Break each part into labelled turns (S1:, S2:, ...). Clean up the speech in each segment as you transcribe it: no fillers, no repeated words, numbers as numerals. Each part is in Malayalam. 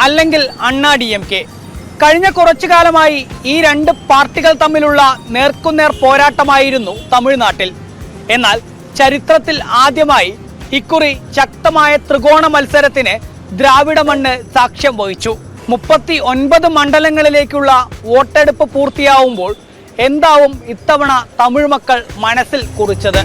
S1: അല്ലെങ്കിൽ അണ്ണാ DMK. കഴിഞ്ഞ കുറച്ചു കാലമായി ഈ രണ്ട് പാർട്ടികൾ തമ്മിലുള്ള നേർക്കുനേർ പോരാട്ടമായിരുന്നു തമിഴ്നാട്ടിൽ. എന്നാൽ ചരിത്രത്തിൽ ആദ്യമായി ഇക്കുറി ശക്തമായ ത്രികോണ മത്സരത്തിന് ദ്രാവിഡ മണ്ണ് സാക്ഷ്യം വഹിച്ചു. 39 മണ്ഡലങ്ങളിലേക്കുള്ള വോട്ടെടുപ്പ് പൂർത്തിയാവുമ്പോൾ എന്താവും ഇത്തവണ തമിഴ് മക്കൾ മനസ്സിൽ കുറിച്ചത്?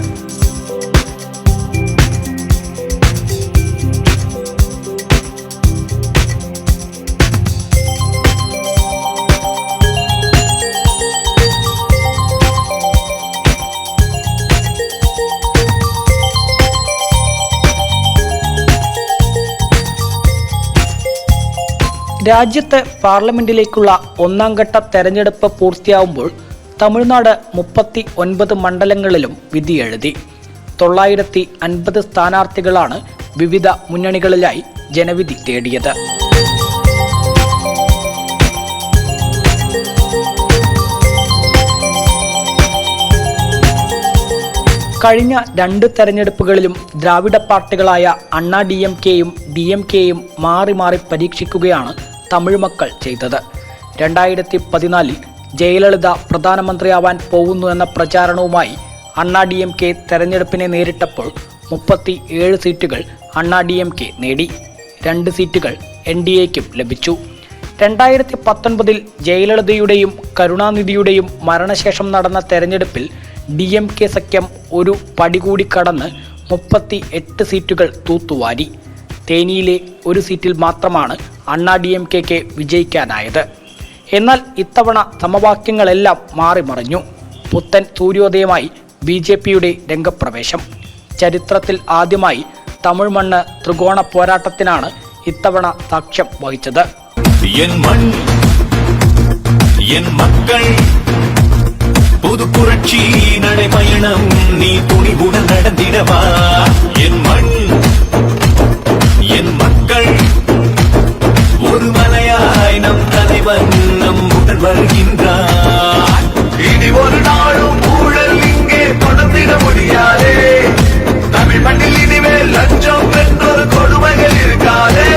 S1: രാജ്യത്ത് പാർലമെന്റിലേക്കുള്ള ഒന്നാം ഘട്ട തെരഞ്ഞെടുപ്പ് പൂർത്തിയാവുമ്പോൾ തമിഴ്നാട് 39 മണ്ഡലങ്ങളിലും വിധിയെഴുതി. 950 സ്ഥാനാർത്ഥികളാണ് വിവിധ മുന്നണികളിലായി ജനവിധി തേടിയത്. കഴിഞ്ഞ 2 തെരഞ്ഞെടുപ്പുകളിലും ദ്രാവിഡ പാർട്ടികളായ അണ്ണാ DMKയും DMKയും മാറി മാറി പരീക്ഷിക്കുകയാണ് തമിഴ് മക്കൾ ചെയ്തത്. 2014 ജയലളിത പ്രധാനമന്ത്രിയാവാൻ പോകുന്നു എന്ന പ്രചാരണവുമായി അണ്ണാ DMK തെരഞ്ഞെടുപ്പിനെ നേരിട്ടപ്പോൾ 37 സീറ്റുകൾ അണ്ണാ DMK നേടി. 2 സീറ്റുകൾ NDAയ്ക്കും ലഭിച്ചു. 2019 ജയലളിതയുടെയും കരുണാനിധിയുടെയും മരണശേഷം നടന്ന തെരഞ്ഞെടുപ്പിൽ DMK സഖ്യം ഒരു പടി കൂടി കടന്ന് 38 സീറ്റുകൾ തൂത്തുവാരി. തേനിയിലെ ഒരു സീറ്റിൽ മാത്രമാണ് അണ്ണാ DMKക്ക് വിജയിക്കാനായത്. എന്നാൽ ഇത്തവണ സമവാക്യങ്ങളെല്ലാം മാറിമറിഞ്ഞു. പുത്തൻ സൂര്യോദയമായി BJPയുടെ രംഗപ്രവേശം. ചരിത്രത്തിൽ ആദ്യമായി തമിഴ് മണ്ണ് ത്രികോണ പോരാട്ടത്തിനാണ് ഇത്തവണ സാക്ഷ്യം വഹിച്ചത്. புது புரட்சி நடைபயணம் நீ துணிவுடன் நடந்திடவா என் மண் என் மக்கள் ஒரு மலையாய் நம் தலைவன் நம்முடன் வருகின்றார். இனி ஒரு நாளும் ஊழல் இங்கே தொடர்ந்திட முடியாதே. தமிழ் மண்ணில் இனிமேல் லஞ்சம் என்றொரு கொடுமைகள் இருக்காதே.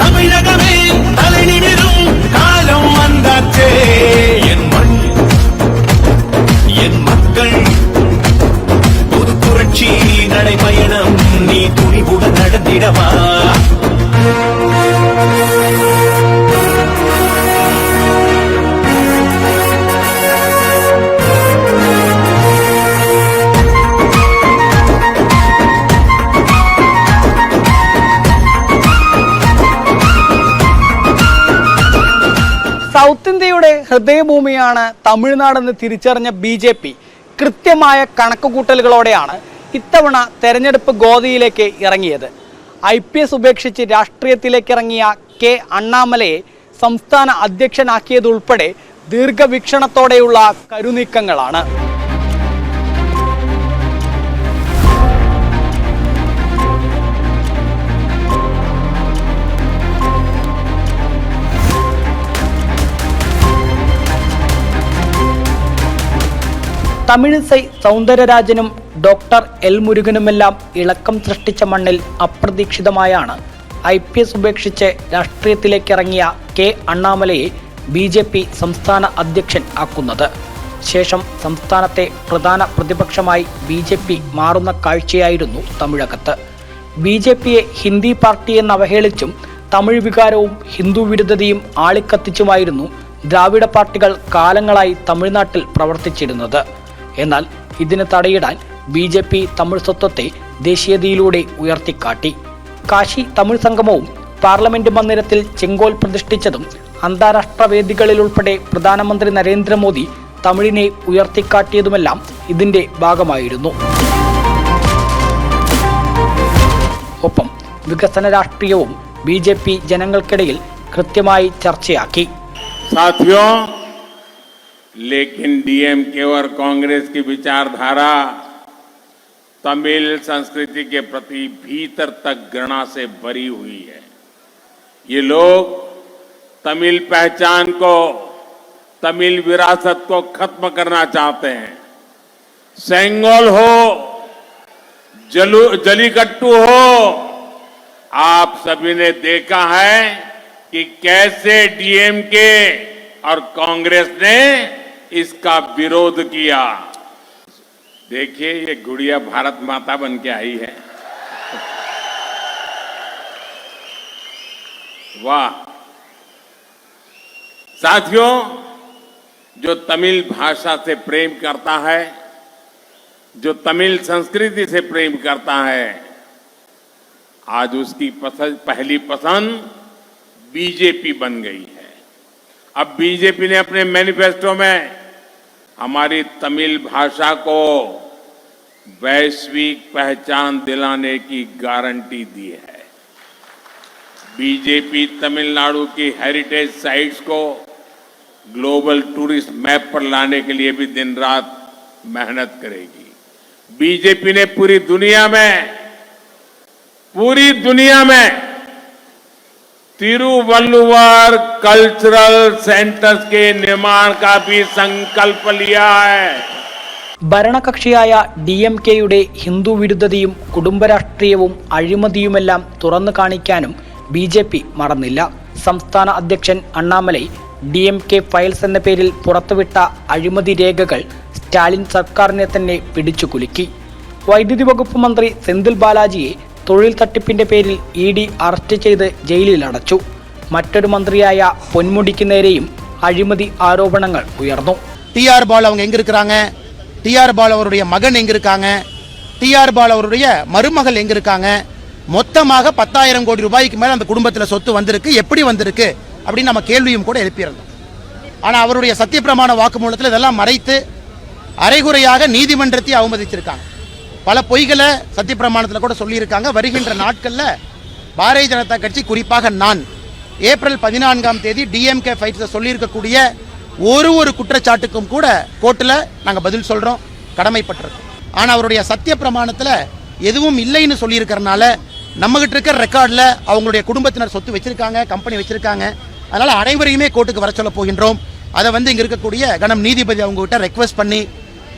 S1: தமிழகமே தலை நிமிரும் காலம் வந்தாச்சே. என் மண் என் மக்கள் புது புரட்சி நடைபயணம் நீ துணிவுடன் நடந்திடவா. സൗത്ത് ഇന്ത്യയുടെ ഹൃദയഭൂമിയാണ് തമിഴ്നാടെന്ന് തിരിച്ചറിഞ്ഞ BJP കൃത്യമായ കണക്കുകൂട്ടലുകളോടെയാണ് ഇത്തവണ തെരഞ്ഞെടുപ്പ് ഗോതിയിലേക്ക് ഇറങ്ങിയത്. IPS ഉപേക്ഷിച്ച് രാഷ്ട്രീയത്തിലേക്ക് ഇറങ്ങിയ K അണ്ണാമലയെ സംസ്ഥാന അധ്യക്ഷനാക്കിയതുൾപ്പെടെ ദീർഘവീക്ഷണത്തോടെയുള്ള കരുനീക്കങ്ങളാണ്. തമിഴിസൈ സൗന്ദരരാജനും ഡോക്ടർ L മുരുകനുമെല്ലാം ഇളക്കം സൃഷ്ടിച്ച മണ്ണിൽ അപ്രതീക്ഷിതമായാണ് IPS ഉപേക്ഷിച്ച് രാഷ്ട്രീയത്തിലേക്കിറങ്ങിയ K അണ്ണാമലയെ BJP സംസ്ഥാന അധ്യക്ഷൻ ആക്കുന്നത്. ശേഷം സംസ്ഥാനത്തെ പ്രധാന പ്രതിപക്ഷമായി BJP മാറുന്ന കാഴ്ചയായിരുന്നു തമിഴകത്ത്. BJPയെ ഹിന്ദി പാർട്ടിയെന്ന് അവഹേളിച്ചും തമിഴ് വികാരവും ഹിന്ദു വിരുദ്ധതയും ആളിക്കത്തിച്ചുമായിരുന്നു ദ്രാവിഡ പാർട്ടികൾ കാലങ്ങളായി തമിഴ്നാട്ടിൽ പ്രവർത്തിച്ചിരുന്നത്. എന്നാൽ ഇതിന് തടയിടാൻ BJP തമിഴ് സ്വത്വത്തെ ദേശീയതയിലൂടെ ഉയർത്തിക്കാട്ടി. കാശി തമിഴ് സംഗമവും പാർലമെന്റ് മന്ദിരത്തിൽ ചെങ്കോൽ പ്രതിഷ്ഠിച്ചതും അന്താരാഷ്ട്ര വേദികളിലുൾപ്പെടെ പ്രധാനമന്ത്രി നരേന്ദ്രമോദി തമിഴിനെ ഉയർത്തിക്കാട്ടിയതുമെല്ലാം ഇതിന്റെ ഭാഗമായിരുന്നു. ഒപ്പം വികസന രാഷ്ട്രീയവും BJP जनंगलक्किडയിൽ കൃത്യമായി ചർച്ചയാക്കി.
S2: साथियों, लेकिन DMK और कांग्रेस की विचारधारा तमिल संस्कृति के प्रति भीतर तक घृणा से भरी हुई है। ये लोग तमिल पहचान को, तमिल विरासत को खत्म करना चाहते हैं। सेंगोल हो, जलीकट्टू हो, आप सभी ने देखा है कि कैसे डीएमके और कांग्रेस ने इसका विरोध किया। देखिए, ये गुड़िया भारत माता बन के आई है। वाह साथियों, जो तमिल भाषा से प्रेम करता है, जो तमिल संस्कृति से प्रेम करता है, आज उसकी पहली पसंद बीजेपी बन गई है। अब बीजेपी ने अपने मैनिफेस्टो में हमारी तमिल भाषा को वैश्विक पहचान दिलाने की गारंटी दी है। बीजेपी तमिलनाडु की हेरिटेज साइट्स को ग्लोबल टूरिस्ट मैप पर लाने के लिए भी दिन रात मेहनत करेगी। बीजेपी ने पूरी दुनिया में तिरुवल्लुवर कल्चरल सेंटर्स के निर्माण का भी संकल्प लिया है।
S1: ഭരണകക്ഷിയായ DMK-യുടെ ഹിന്ദു വിരുദ്ധതയും കുടുംബരാഷ്ട്രീയവും അഴിമതിയുമെല്ലാം തുറന്നു കാണിക്കാനും BJP മറന്നില്ല. സംസ്ഥാന അധ്യക്ഷൻ അണ്ണാമലൈ DMK ഫയൽസ് എന്ന പേരിൽ പുറത്തുവിട്ട അഴിമതി രേഖകൾ സ്റ്റാലിൻ സർക്കാരിനെ തന്നെ പിടിച്ചുകുലുക്കി. വൈദ്യുതി വകുപ്പ് മന്ത്രി സെന്തിൽ ബാലാജിയെ തൊഴിൽ തട്ടിപ്പിന്റെ പേരിൽ ED അറസ്റ്റ് ചെയ്ത് ജയിലിൽ അടച്ചു. മറ്റൊരു മന്ത്രിയായ പൊന്മുടിക്ക് നേരെയും അഴിമതി ആരോപണങ്ങൾ ഉയർന്നു.
S3: TR பால் அவங்க எங்க இருக்காங்க, TR பால் அவருடைய மகன் எங்க இருக்காங்க, TR பால் அவருடைய மருமகள் எங்க இருக்காங்க, மொத்தமாக 10,000 கோடி ரூபாய்க்கு மேல அந்த குடும்பத்தில் சொத்து வந்திருக்கு, எப்படி வந்திருக்கு அப்படின்னு நம்ம கேள்வியும் கூட எழுப்பியிருந்தோம். ஆனால் அவருடைய சத்தியப்பிரமாண வாக்குமூலத்தில் இதெல்லாம் மறைத்து அரைகுறையாக நீதிமன்றத்தை அவமதிச்சிருக்காங்க. பல பொய்களை சத்தியப்பிரமாணத்தில் கூட சொல்லியிருக்காங்க. வருகின்ற நாட்களில் பாரதிய ஜனதா கட்சி, குறிப்பாக நான், ஏப்ரல் 14ஆம் தேதி DMK ஃபைட்ஸை சொல்லியிருக்கக்கூடிய ஒரு குற்றச்சாட்டுக்கும் கூட கோர்ட்டில் நாங்கள் பதில் சொல்கிறோம், கடமைப்பட்டிருக்கோம். ஆனால் அவருடைய சத்தியப்பிரமாணத்தில் எதுவும் இல்லைன்னு சொல்லியிருக்கிறனால நம்மகிட்ட இருக்கிற ரெக்கார்டில் அவங்களுடைய குடும்பத்தினர் சொத்து வச்சிருக்காங்க, கம்பெனி வச்சிருக்காங்க. அதனால் அனைவரையுமே கோர்ட்டுக்கு வர சொல்ல போகின்றோம். அதை இங்கே இருக்கக்கூடிய கணம் நீதிபதி அவங்ககிட்ட ரெக்வஸ்ட் பண்ணி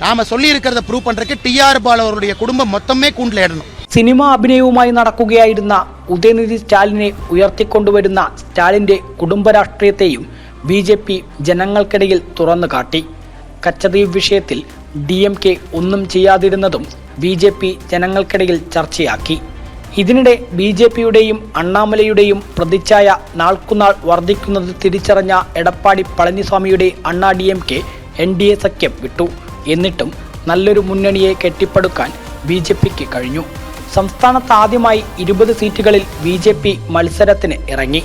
S3: நாம சொல்லி இருக்கிறத ப்ரூவ் பண்றதுக்கு TR பால் அவருடைய குடும்பம் മൊത്തമേ കൂണ്ടിലിടണം.
S1: സിനിമാ അഭിനയവുമായി നടക്കുകയായിരുന്ന ഉദയനിധി സ്റ്റാലിനെ ഉയർത്തിക്കൊണ്ടുവരുന്ന സ്റ്റാലിന്റെ കുടുംബരാഷ്ട്രീയത്തെയും BJP ജനങ്ങൾക്കിടയിൽ തുറന്നു കാട്ടി. കച്ചദ്വീപ് വിഷയത്തിൽ DMK ഒന്നും ചെയ്യാതിരുന്നതും BJP ജനങ്ങൾക്കിടയിൽ ചർച്ചയാക്കി. ഇതിനിടെ BJPയുടെയും അണ്ണാമലയുടെയും പ്രതിച്ഛായ നാൾക്കുനാൾ വർദ്ധിക്കുന്നത് തിരിച്ചറിഞ്ഞ എടപ്പാടി പളനിസ്വാമിയുടെ അണ്ണാ DMK NDA സഖ്യം വിട്ടു. എന്നിട്ടും നല്ലൊരു മുന്നണിയെ കെട്ടിപ്പടുക്കാൻ BJPക്ക് കഴിഞ്ഞു. സംസ്ഥാനത്ത് ആദ്യമായി 20 സീറ്റുകളിൽ BJP മത്സരത്തിന് ഇറങ്ങി.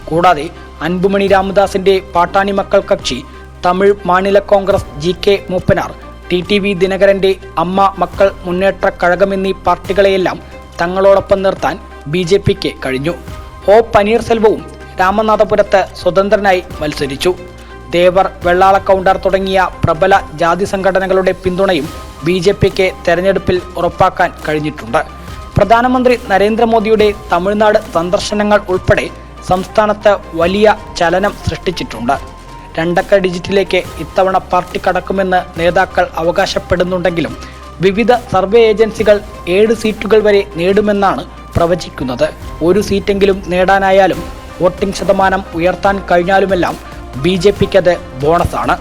S1: കൂടാതെ അൻപുമണി രാമദാസിന്റെ പാട്ടാണി മക്കൾ കക്ഷി, Tamil Manila Congress GK Mooppanar, TTV ദിനകരന്റെ അമ്മ മക്കൾ മുന്നേറ്റ കഴകം എന്നീ പാർട്ടികളെയെല്ലാം തങ്ങളോടൊപ്പം നിർത്താൻ BJPക്ക് കഴിഞ്ഞു. O പനീർസെൽവവും രാമനാഥപുരത്ത് സ്വതന്ത്രനായി മത്സരിച്ചു. ദേവർ, വെള്ളാള കൗണ്ടർ തുടങ്ങിയ പ്രബല ജാതി സംഘടനകളുടെ പിന്തുണയും BJPക്ക് തെരഞ്ഞെടുപ്പിൽ ഉറപ്പാക്കാൻ കഴിഞ്ഞിട്ടുണ്ട്. പ്രധാനമന്ത്രി നരേന്ദ്രമോദിയുടെ തമിഴ്നാട് സന്ദർശനങ്ങൾ ഉൾപ്പെടെ സംസ്ഥാനത്ത് വലിയ ചലനം സൃഷ്ടിച്ചിട്ടുണ്ട്. 2 ഡിജിറ്റിലേക്ക് ഇത്തവണ പാർട്ടി കടക്കുമെന്ന് നേതാക്കൾ അവകാശപ്പെടുന്നുണ്ടെങ്കിലും വിവിധ സർവേ ഏജൻസികൾ 7 സീറ്റുകൾ വരെ നേടുമെന്നാണ് പ്രവചിക്കുന്നത്. ഒരു സീറ്റെങ്കിലും നേടാനായാലും വോട്ടിംഗ് ശതമാനം ഉയർത്താൻ കഴിഞ്ഞാലുമെല്ലാം BJPക്കത് ബോണസാണ്.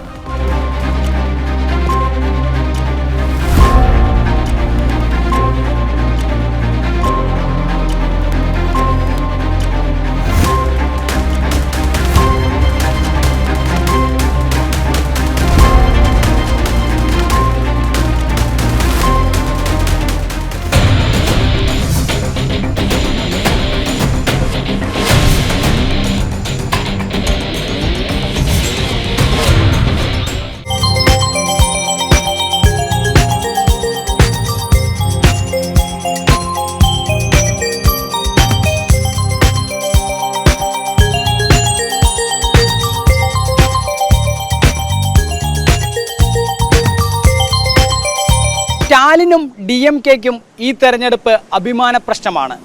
S1: സ്റ്റാലിനും DMKയ്ക്കും ഈ തെരഞ്ഞെടുപ്പ് അഭിമാന പ്രശ്നമാണ്.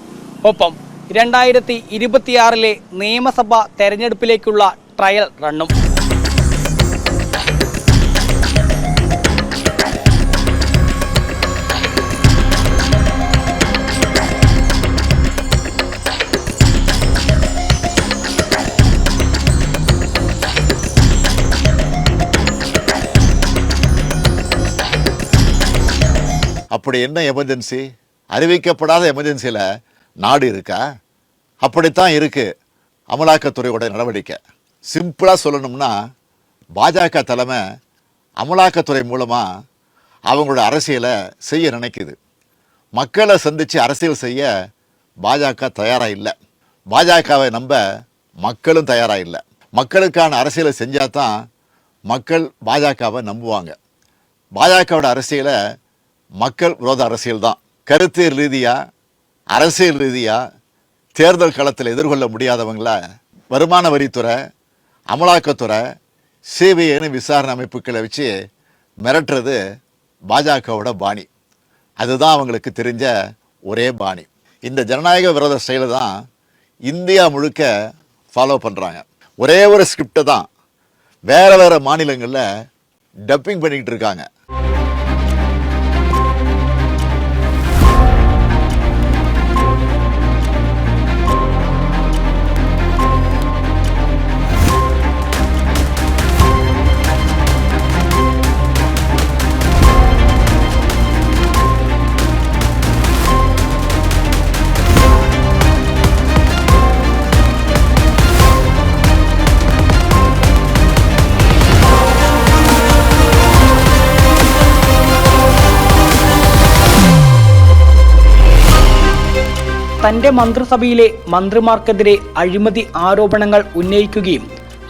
S1: ഒപ്പം 2026 നിയമസഭാ തെരഞ്ഞെടുപ്പിലേക്കുള്ള ട്രയൽ റണ്ണും.
S4: அப்படி என்ன எமர்ஜென்சி? அறிவிக்கப்படாத எமர்ஜென்சியில் நாடு இருக்கா? அப்படித்தான் இருக்கு அமலாக்கத்துறையோட நடவடிக்கை. சிம்பிளாக சொல்லணும்னா பாஜக தலைமை அமலாக்கத்துறை மூலமாக அவங்களோட அரசியலை செய்ய நினைக்குது. மக்களை சந்தித்து அரசியல் செய்ய பாஜக தயாராக இல்லை. பாஜகவை நம்ப மக்களும் தயாராக இல்லை. மக்களுக்கான அரசியலை செஞ்சால் தான் மக்கள் பாஜகவை நம்புவாங்க. பாஜகவோட அரசியலை மக்கள் விரோத அரசியல் தான். கருத்தியல் ரீதியாக அரசியல் ரீதியாக தேர்தல் களத்தில் எதிர்கொள்ள முடியாதவங்கள வருமான வரித்துறை, அமலாக்கத்துறை, சிபிஐன்னு விசாரணை அமைப்புகளை வச்சு மிரட்டுறது பாஜகவோட பாணி. அதுதான் அவங்களுக்கு தெரிஞ்ச ஒரே பாணி. இந்த ஜனநாயக விரோத ஸ்டைலை தான் இந்தியா முழுக்க ஃபாலோ பண்ணுறாங்க. ஒரே ஒரு ஸ்கிரிப்டை தான் வேறு வேறு மாநிலங்களில் டப்பிங் பண்ணிக்கிட்டு இருக்காங்க.
S1: തന്റെ മന്ത്രിസഭയിലെ മന്ത്രിമാർക്കെതിരെ അഴിമതി ആരോപണങ്ങൾ ഉന്നയിക്കുകയും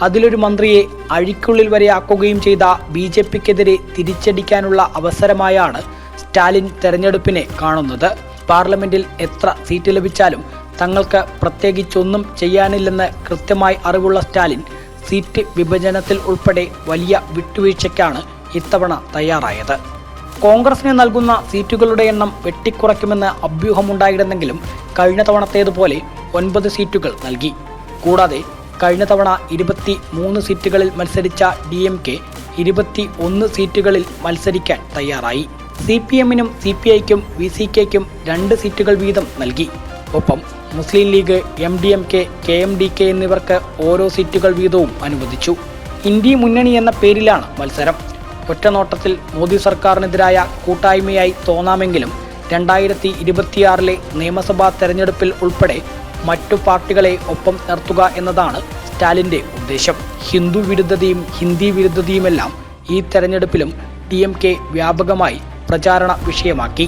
S1: അതിലൊരു മന്ത്രിയെ അഴിക്കുള്ളിൽ വരെ ആക്കുകയും ചെയ്ത BJPക്കെതിരെ തിരിച്ചടിക്കാനുള്ള അവസരമായാണ് സ്റ്റാലിൻ തെരഞ്ഞെടുപ്പിനെ കാണുന്നത്. പാർലമെന്റിൽ എത്ര സീറ്റ് ലഭിച്ചാലും തങ്ങൾക്ക് പ്രത്യേകിച്ചൊന്നും ചെയ്യാനില്ലെന്ന് കൃത്യമായി അറിവുള്ള സ്റ്റാലിൻ സീറ്റ് വിഭജനത്തിൽ ഉൾപ്പെടെ വലിയ വിട്ടുവീഴ്ചയ്ക്കാണ് ഇത്തവണ തയ്യാറായത്. കോൺഗ്രസിന് നൽകുന്ന സീറ്റുകളുടെ എണ്ണം വെട്ടിക്കുറയ്ക്കുമെന്ന് അഭ്യൂഹമുണ്ടായിരുന്നെങ്കിലും കഴിഞ്ഞ തവണത്തേതുപോലെ 9 സീറ്റുകൾ നൽകി. കൂടാതെ കഴിഞ്ഞ തവണ 23 സീറ്റുകളിൽ മത്സരിച്ച DMK 21 സീറ്റുകളിൽ മത്സരിക്കാൻ തയ്യാറായി. CPMനും CPIക്കും VCKയ്ക്കും 2 സീറ്റുകൾ വീതം നൽകി. ഒപ്പം മുസ്ലിം ലീഗ്, MDMK, KMDK എന്നിവർക്ക് ഓരോ സീറ്റുകൾ വീതവും അനുവദിച്ചു. ഇന്ത്യ മുന്നണി എന്ന പേരിലാണ് മത്സരം. ഒറ്റനോട്ടത്തിൽ മോദി സർക്കാരിനെതിരായ കൂട്ടായ്മയായി തോന്നാമെങ്കിലും 2026 നിയമസഭാ തെരഞ്ഞെടുപ്പിൽ ഉൾപ്പെടെ മറ്റു പാർട്ടികളെ ഒപ്പം നിർത്തുക എന്നതാണ് സ്റ്റാലിൻ്റെ ഉദ്ദേശം. ഹിന്ദു വിരുദ്ധതയും ഹിന്ദി വിരുദ്ധതയുമെല്ലാം ഈ തെരഞ്ഞെടുപ്പിലും DMK വ്യാപകമായി പ്രചാരണ വിഷയമാക്കി.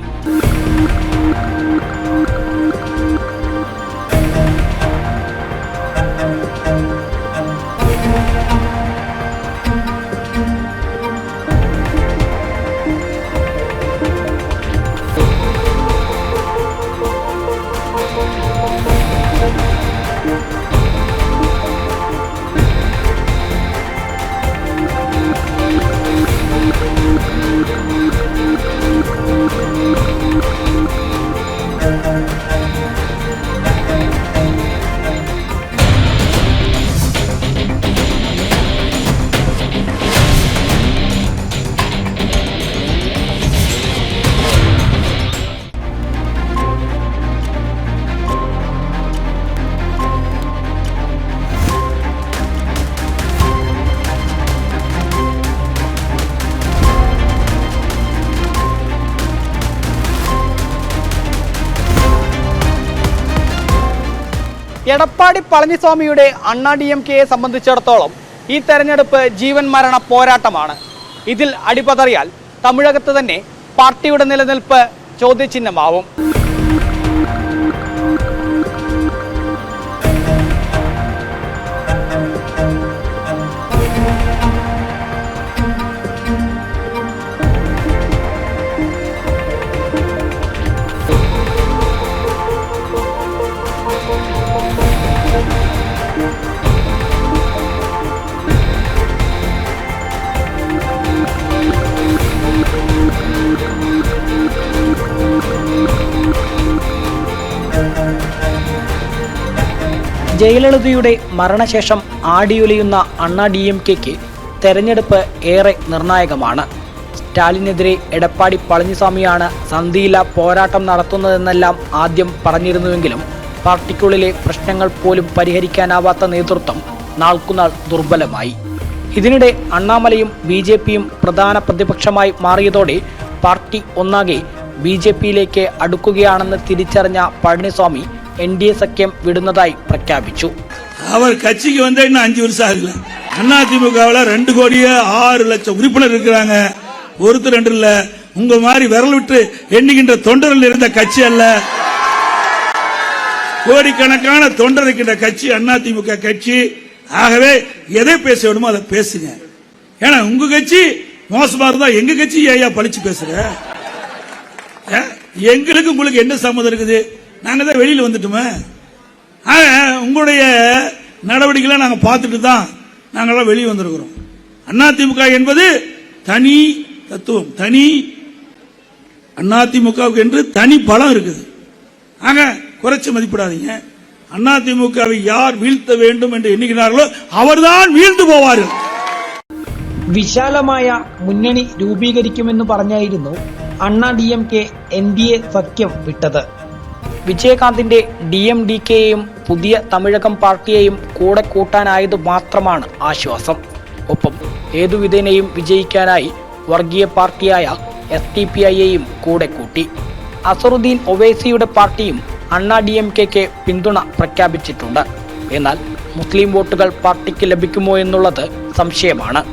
S1: എടപ്പാടി പളനിസ്വാമിയുടെ അണ്ണാ DMKയെ സംബന്ധിച്ചിടത്തോളം ഈ തെരഞ്ഞെടുപ്പ് ജീവൻ മരണ പോരാട്ടമാണ്. ഇതിൽ അടിപതറിയാൽ തമിഴകത്ത് തന്നെ പാർട്ടിയുടെ നിലനിൽപ്പ് ചോദ്യചിഹ്നമാവും. ജയലളിതയുടെ മരണശേഷം ആടിയുലയുന്ന അണ്ണാ DMKയ്ക്ക് തെരഞ്ഞെടുപ്പ് ഏറെ നിർണായകമാണ്. സ്റ്റാലിനെതിരെ എടപ്പാടി പളനിസ്വാമിയാണ് സന്ധിയില്ല പോരാട്ടം നടത്തുന്നതെന്നെല്ലാം ആദ്യം പറഞ്ഞിരുന്നുവെങ്കിലും പാർട്ടിക്കുള്ളിലെ പ്രശ്നങ്ങൾ പോലും പരിഹരിക്കാനാവാത്ത നേതൃത്വം നാൾക്കുനാൾ ദുർബലമായി. ഇതിനിടെ അണ്ണാമലയും BJPയും പ്രധാന പ്രതിപക്ഷമായി മാറിയതോടെ പാർട്ടി ഒന്നാകെ BJP-യിലേക്ക് അടുക്കുകയാണെന്ന് തിരിച്ചറിഞ്ഞ പളനിസ്വാമി NDA സഖ്യം വിടുന്നതായി പ്രഖ്യാപിച്ചു.
S5: அவர் கட்சிக்கு வந்தா இன்னும் 5 வருஷம் ஆகல. அதிமுகவில் 2,06,00,000 உறுப்பினர் இருக்கிறாங்க. ஒருத்தர் ரெண்டு இல்ல, உங்க மாதிரி விரல் விட்டு எண்ணுகின்ற தொண்டர்கள் இருந்த கட்சி அல்ல. கோடிக்கணக்கான தொண்டர் இருக்கின்ற கட்சி அதிமுக கட்சி. ஆகவே எதை பேச வேணுமோ அதை பேசுங்க. ஏன்னா உங்க கட்சி மோசமா இருந்தா எங்க கட்சி ஐயா பழிச்சு பேசுற? எங்களுக்கு உங்களுக்கு என்ன சம்மதம் இருக்குது? நாங்க தான் வெளியில வந்துட்டோமே. உங்களுடைய நடவடிக்கைகளை நாங்கள் பார்த்துட்டு தான் நாங்கள்லாம் வெளியே வந்திருக்கிறோம். அதிமுக என்பது தனி தத்துவம், தனி அதிமுகவுக்கு என்று தனி பலம் இருக்குது. ஆக குறைச்சு மதிப்பிடாதீங்க. அதிமுகவை யார் வீழ்த்த வேண்டும் என்று எண்ணுகிறார்களோ அவர்தான் വീഴ്ന്നു പോവാர்கள்.
S1: വിശാലമായ മുന്നണി രൂപീകരിക്കുമെന്ന് പറഞ്ഞായിരുന്നു അണ്ണാ DMK NDA സഖ്യം വിട്ടത്. വിജയകാന്തിന്റെ DMDKയെയും പുതിയ തമിഴകം പാർട്ടിയെയും കൂടെ കൂട്ടാനായത് മാത്രമാണ് ആശ്വാസം. ഒപ്പം ഏതുവിധേനയും വിജയിക്കാനായി വർഗീയ പാർട്ടിയായ SDPIയെയും കൂടെ കൂട്ടി. അസറുദ്ദീൻ ഒവൈസിയുടെ പാർട്ടിയും അണ്ണാ DMKയ്ക്ക് പിന്തുണ പ്രഖ്യാപിച്ചിട്ടുണ്ട്. എന്നാൽ മുസ്ലിം വോട്ടുകൾ പാർട്ടിക്ക് ലഭിക്കുമോ എന്നുള്ളത് സംശയമാണ്.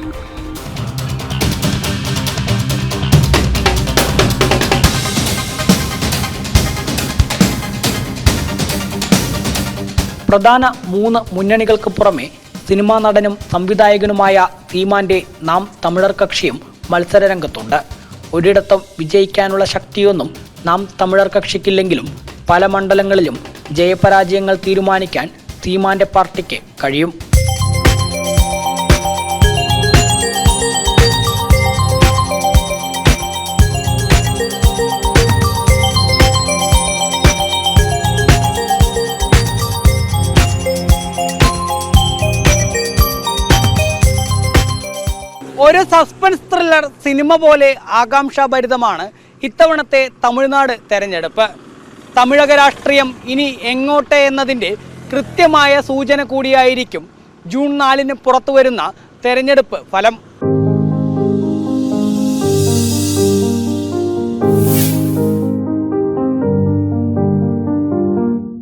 S1: പ്രധാന 3 മുന്നണികൾക്ക് പുറമെ സിനിമാ നടനും സംവിധായകനുമായ സീമാന്റെ നാം തമിഴർ കക്ഷിയും മത്സരരംഗത്തുണ്ട്. ഒരിടത്തും വിജയിക്കാനുള്ള ശക്തിയൊന്നും നാം തമിഴർ കക്ഷിക്കില്ലെങ്കിലും പല മണ്ഡലങ്ങളിലും ജയപരാജയങ്ങൾ തീരുമാനിക്കാൻ സീമാന്റെ പാർട്ടിക്ക് കഴിയും. ഒരു സസ്പെൻസ് ത്രില്ലർ സിനിമ പോലെ ആകാംക്ഷാഭരിതമാണ് ഇത്തവണത്തെ തമിഴ്നാട് തെരഞ്ഞെടുപ്പ്. തമിഴക രാഷ്ട്രീയം ഇനി എങ്ങോട്ട് എന്നതിൻ്റെ കൃത്യമായ സൂചന കൂടിയായിരിക്കും ജൂൺ 4 പുറത്തുവരുന്ന തെരഞ്ഞെടുപ്പ് ഫലം.